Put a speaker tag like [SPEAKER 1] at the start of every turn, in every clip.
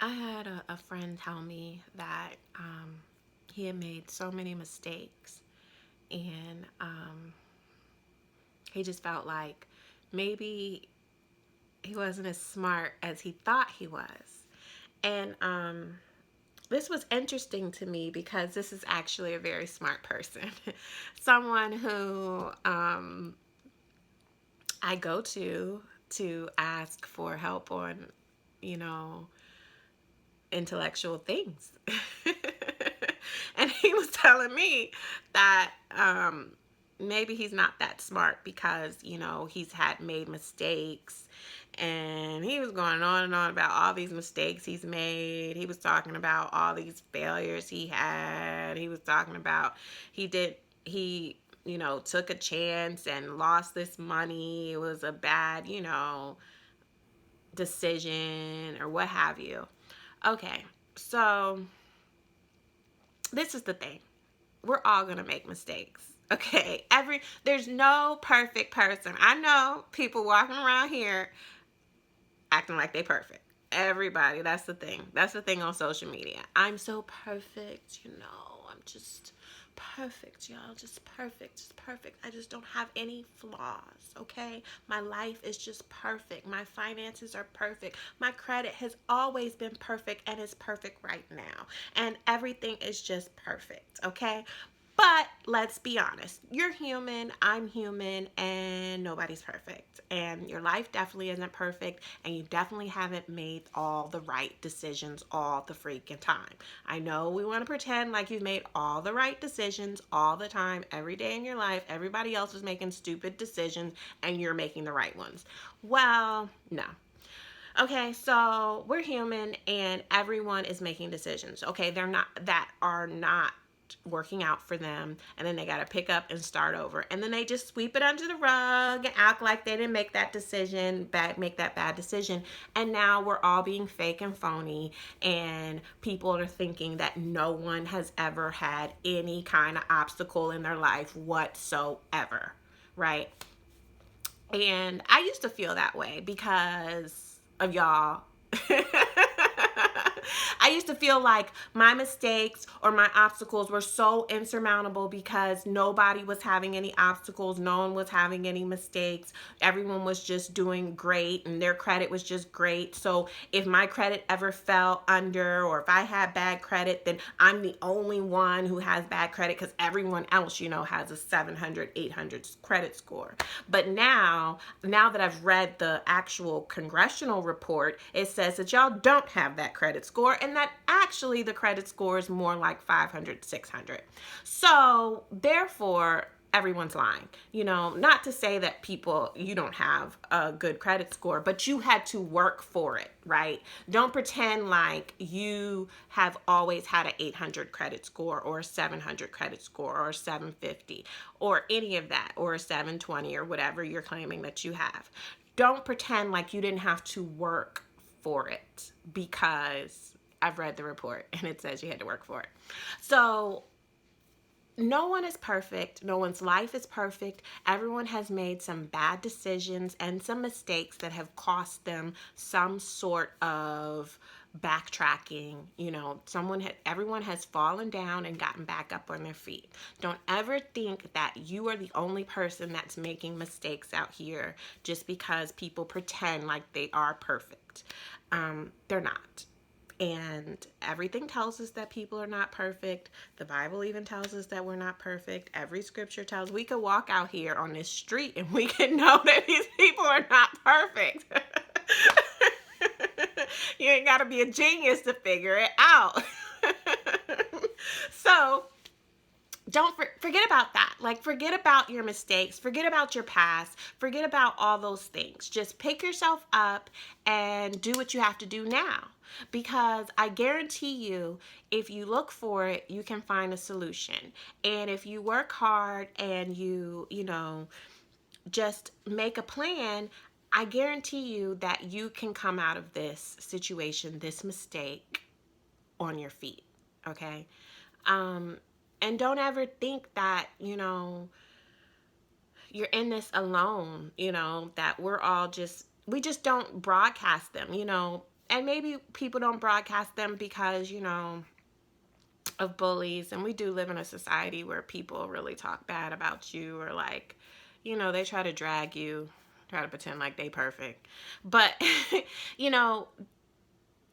[SPEAKER 1] I had a friend tell me that he had made so many mistakes, and he just felt like maybe he wasn't as smart as he thought he was. And this was interesting to me because this is actually a very smart person, someone who I go to ask for help on, you know, intellectual things. And he was telling me that maybe he's not that smart because, he's had made mistakes. And he was going on and on about all these mistakes he's made. He was talking about all these failures he had. He was talking about he took a chance and lost this money. It was a bad, decision or what have you. Okay, so this is the thing. We're all going to make mistakes. Okay, there's no perfect person. I know people walking around here acting like they perfect. Everybody, that's the thing. That's the thing on social media. I'm so perfect, I'm just perfect, y'all. Just perfect, just perfect. I just don't have any flaws, okay? My life is just perfect. My finances are perfect. My credit has always been perfect and is perfect right now. And everything is just perfect, okay? But let's be honest. You're human, I'm human, and nobody's perfect. And your life definitely isn't perfect, and you definitely haven't made all the right decisions all the freaking time. I know we want to pretend like you've made all the right decisions all the time, every day in your life. Everybody else is making stupid decisions, and you're making the right ones. Well, no. Okay, so we're human and everyone is making decisions. Okay, they're not that are not working out for them, and then they got to pick up and start over, and then they just sweep it under the rug and act like they didn't make that make that bad decision, and now we're all being fake and phony, and people are thinking that no one has ever had any kind of obstacle in their life whatsoever, right? And I used to feel that way because of y'all. I used to feel like my mistakes or my obstacles were so insurmountable because nobody was having any obstacles, no one was having any mistakes. Everyone was just doing great and their credit was just great. So if my credit ever fell under or if I had bad credit, then I'm the only one who has bad credit because everyone else, has a 700, 800 credit score. But now that I've read the actual congressional report, it says that y'all don't have that credit score and that actually the credit score is more like 500, 600. So therefore, everyone's lying. Not to say that you don't have a good credit score, but you had to work for it, right? Don't pretend like you have always had an 800 credit score or a 700 credit score or a 750 or any of that or a 720 or whatever you're claiming that you have. Don't pretend like you didn't have to work for it because I've read the report and it says you had to work for it. So no one is perfect. No one's life is perfect. Everyone has made some bad decisions and some mistakes that have cost them some sort of backtracking. Everyone has fallen down and gotten back up on their feet. Don't ever think that you are the only person that's making mistakes out here just because people pretend like they are perfect. They're not. And everything tells us that people are not perfect. The Bible even tells us that we're not perfect. Every scripture tells we could walk out here on this street and we can know that these people are not perfect. You ain't got to be a genius to figure it out. So don't forget about that. Like, forget about your mistakes, forget about your past, forget about all those things. Just pick yourself up and do what you have to do now, because I guarantee you, if you look for it, you can find a solution. And if you work hard and you just make a plan, I guarantee you that you can come out of this situation, this mistake, on your feet. Okay. um and don't ever think that you're in this alone, that we just don't broadcast them. and maybe people don't broadcast them because, you know, of bullies, and we do live in a society where people really talk bad about you, or like, you know, they try to drag you, try to pretend like they perfect. But you know,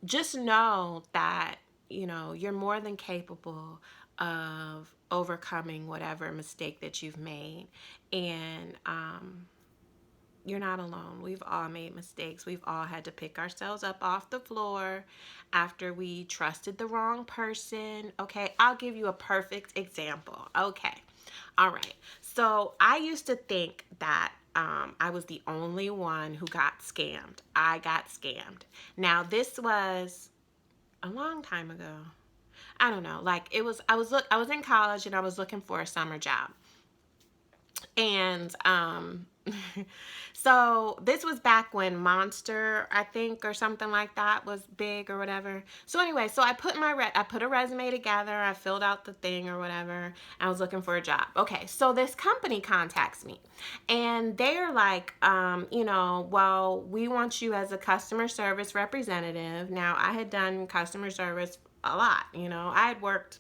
[SPEAKER 1] just know that, you know, you're more than capable of overcoming whatever mistake that you've made. And you're not alone. We've all made mistakes. We've all had to pick ourselves up off the floor after we trusted the wrong person. Okay, I'll give you a perfect example. Okay, all right. So I used to think that I was the only one who got scammed. I got scammed. Now, this was a long time ago. I don't know. Like, it was, I was in college and I was looking for a summer job. And so this was back when Monster, I think, or something like that was big or whatever. So anyway, so I put I put a resume together, I filled out the thing or whatever. I was looking for a job. Okay, so this company contacts me and they're like, you know, well, we want you as a customer service representative. Now, I had done customer service a lot, you know. I had worked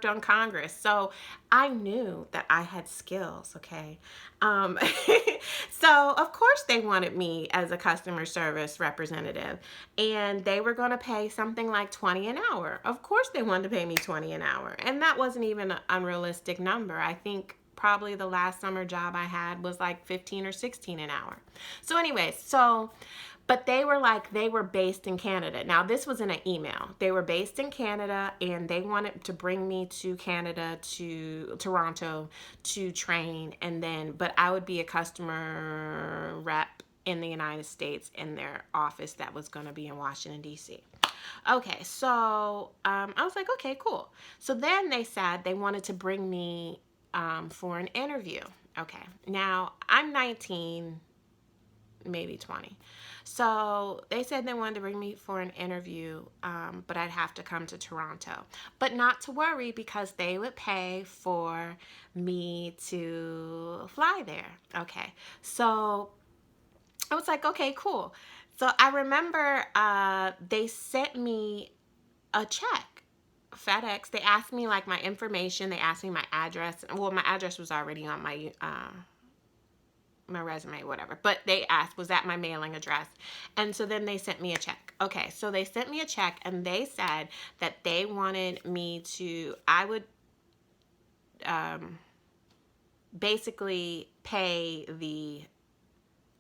[SPEAKER 1] on Congress, so I knew that I had skills, okay? Um, so, of course, they wanted me as a customer service representative, and they were going to pay something like 20 an hour. Of course, they wanted to pay me 20 an hour, and that wasn't even an unrealistic number. I think probably the last summer job I had was like 15 or 16 an hour. So anyway, but they were like, they were based in Canada. Now, this was in an email. They were based in Canada, and they wanted to bring me to Canada, to Toronto, to train. And then, but I would be a customer rep in the United States in their office that was going to be in Washington, D.C. Okay, so I was like, okay, cool. So then they said they wanted to bring me for an interview. Okay, now I'm 19, maybe 20. So they said they wanted to bring me for an interview, but I'd have to come to Toronto. But not to worry, because they would pay for me to fly there. Okay, so I was like, okay, cool. So I remember they sent me a check. FedEx, they asked me like my information, they asked me my address. Well, my address was already on my resume, whatever, but they asked, was that my mailing address? And so then they sent me a check. Okay, so they sent me a check, and they said that they wanted me to, I would basically pay the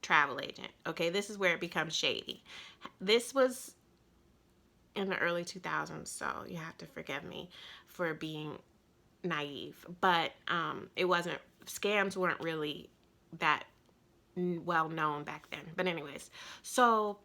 [SPEAKER 1] travel agent. Okay, this is where it becomes shady. This was in the early 2000s, so you have to forgive me for being naive, but it wasn't, scams weren't really that well known back then. But anyways, so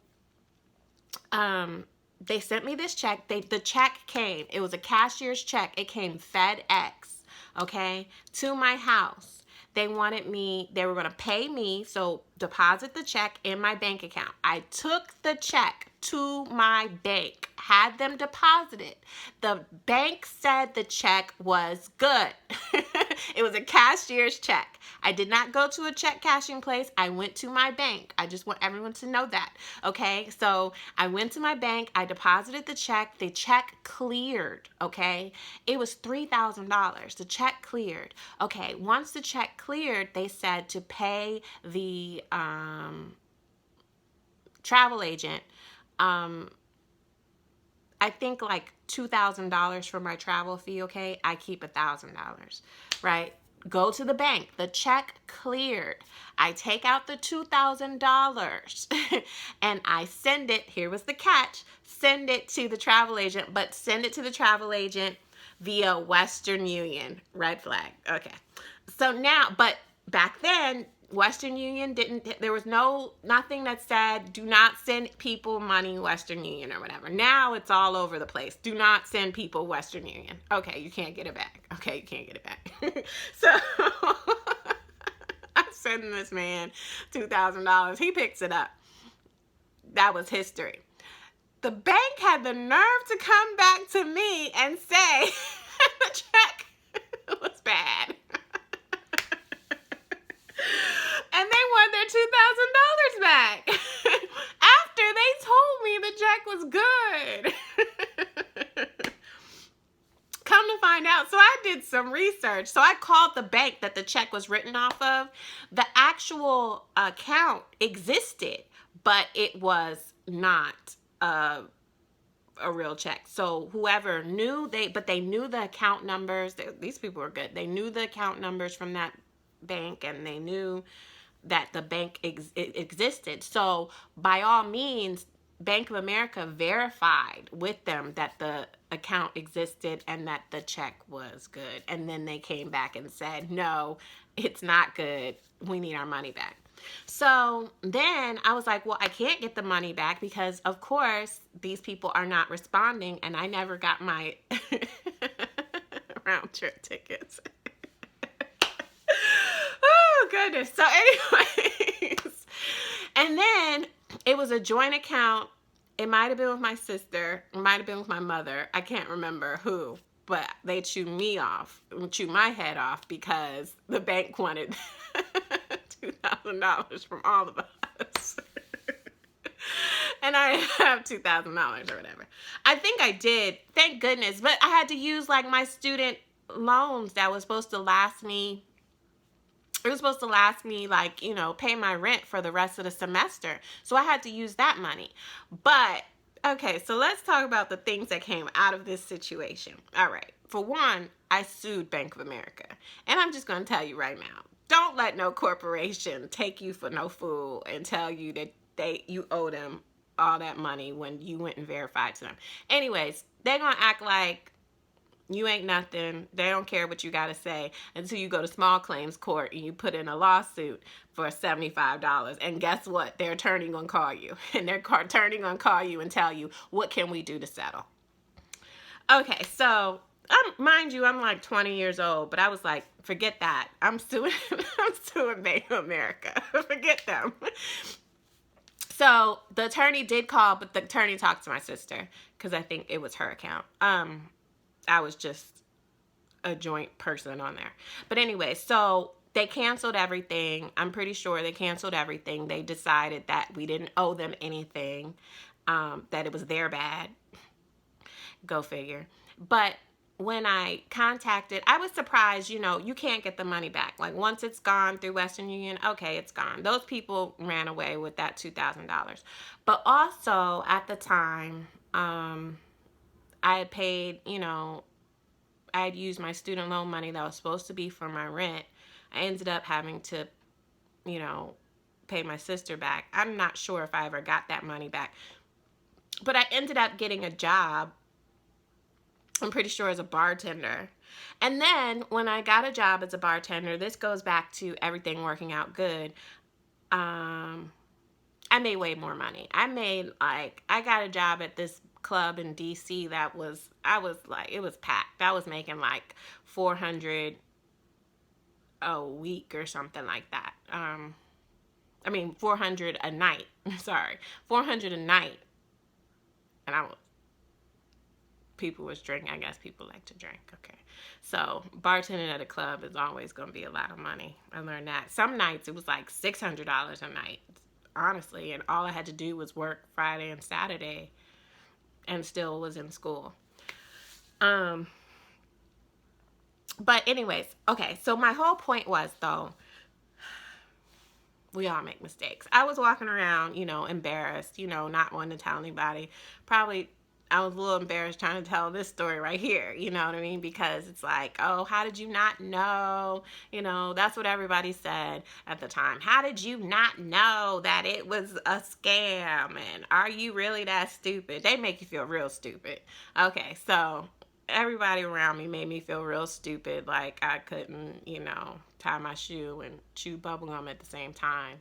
[SPEAKER 1] they sent me this check. The check came, it was a cashier's check. It came FedEx, okay, to my house. They wanted me, they were going to pay me, so deposit the check in my bank account. I took the check to my bank, had them deposit it. The bank said the check was good. It was a cashier's check. I did not go to a check cashing place. I went to my bank. I just want everyone to know that. Okay, so I went to my bank. I deposited the check. The check cleared. Okay, it was $3,000. The check cleared. Okay, once the check cleared, they said to pay the travel agent, I think like $2,000 for my travel fee. Okay, I keep $1,000, right? Go to the bank. The check cleared. I take out the $2,000 and I send it. Here was the catch. Send it to the travel agent, but send it to the travel agent via Western Union. Red flag. Okay. So now, but back then, Western Union didn't, there was nothing that said, do not send people money Western Union or whatever. Now it's all over the place. Do not send people Western Union. Okay, you can't get it back. Okay, you can't get it back. So I'm sending this man $2,000. He picks it up. That was history. The bank had the nerve to come back to me and say the check was bad. And they want their $2,000 back after they told me the check was good. Come to find out, so I did some research. So I called the bank that the check was written off of. The actual account existed, but it was not a real check. So whoever knew, they knew the account numbers. These people were good. They knew the account numbers from that bank, and they knew that the bank existed. So by all means, Bank of America verified with them that the account existed and that the check was good. And then they came back and said, no, it's not good. We need our money back. So then I was like, well, I can't get the money back because, of course, these people are not responding, and I never got my round trip tickets. Oh, goodness. So anyways, and then it was a joint account. It might have been with my sister. It might have been with my mother. I can't remember who, but they chewed my head off because the bank wanted $2,000 from all of us. And I have $2,000 or whatever. I think I did, thank goodness, but I had to use like my student loans that was supposed to last me. It was supposed to last me, like, you know, pay my rent for the rest of the semester. So I had to use that money. But, okay, so let's talk about the things that came out of this situation. All right. For one, I sued Bank of America. And I'm just going to tell you right now, don't let no corporation take you for no fool and tell you that you owe them all that money when you went and verified to them. Anyways, they're going to act like you ain't nothing. They don't care what you got to say until you go to small claims court and you put in a lawsuit for $75. And guess what? Their attorney going to call you. And their attorney going to call you and tell you, what can we do to settle? Okay, so mind you, I'm like 20 years old, but I was like, forget that. I'm suing Bank of America. Forget them. So the attorney did call, but the attorney talked to my sister because I think it was her account. I was just a joint person on there. But anyway, so they canceled everything. I'm pretty sure they canceled everything. They decided that we didn't owe them anything, that it was their bad. Go figure. But when I contacted, I was surprised, you know, you can't get the money back. Like once it's gone through Western Union, okay, it's gone. Those people ran away with that $2,000. But also at the time, I had paid, you know, I had used my student loan money that was supposed to be for my rent. I ended up having to, you know, pay my sister back. I'm not sure if I ever got that money back. But I ended up getting a job, I'm pretty sure, as a bartender. And then when I got a job as a bartender, this goes back to everything working out good. I made way more money. I got a job at this club in DC that was, it was packed. I was making like $400 a week or something like that. $400 a night. Sorry, $400 a night. And people was drinking. I guess people like to drink. Okay. So bartending at a club is always going to be a lot of money. I learned that. Some nights it was like $600 a night, honestly. And all I had to do was work Friday and Saturday and still was in school. But anyways, okay. So my whole point was, though, we all make mistakes. I was walking around, you know, embarrassed, you know, not wanting to tell anybody. Probably I was a little embarrassed trying to tell this story right here, you know what I mean? Because it's like, oh, how did you not know? You know, that's what everybody said at the time. How did you not know that it was a scam? And are you really that stupid? They make you feel real stupid. Okay, so everybody around me made me feel real stupid, like I couldn't, you know, tie my shoe and chew bubblegum at the same time.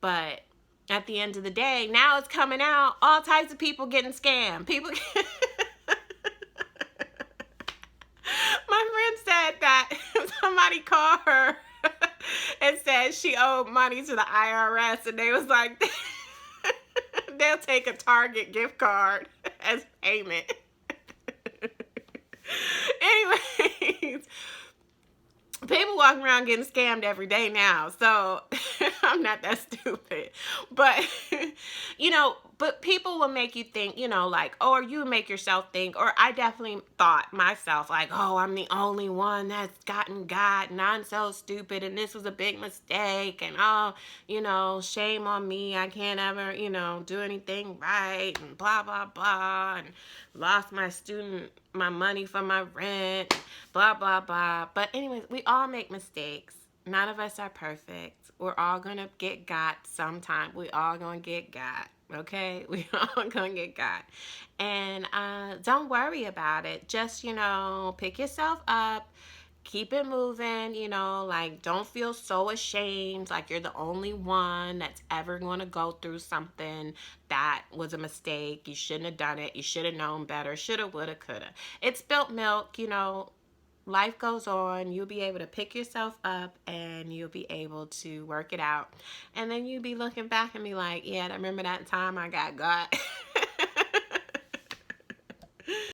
[SPEAKER 1] But at the end of the day, now it's coming out, all types of people getting scammed. My friend said that somebody called her and said she owed money to the IRS, and they was like, they'll take a Target gift card as payment. Anyways, people walking around getting scammed every day now, so I'm not that stupid. But, you know, but people will make you think, you know, like, or you make yourself think, or I definitely thought myself, like, oh, I'm the only one that's gotten God, and I'm so stupid, and this was a big mistake, and oh, you know, shame on me. I can't ever, you know, do anything right, and blah, blah, blah, and lost my money for my rent, blah, blah, blah. But, anyways, we all make mistakes. None of us are perfect. We're all gonna get got sometime. We all gonna get got. Okay, we all gonna get got, and don't worry about it. Just, you know, pick yourself up, keep it moving. You know, like, don't feel so ashamed like you're the only one that's ever going to go through something that was a mistake. You shouldn't have done it. You should have known better. Shoulda, woulda, coulda. It's spilt milk. You know, life goes on. You'll be able to pick yourself up, and you'll be able to work it out. And then you'll be looking back and be like, yeah, I remember that time I got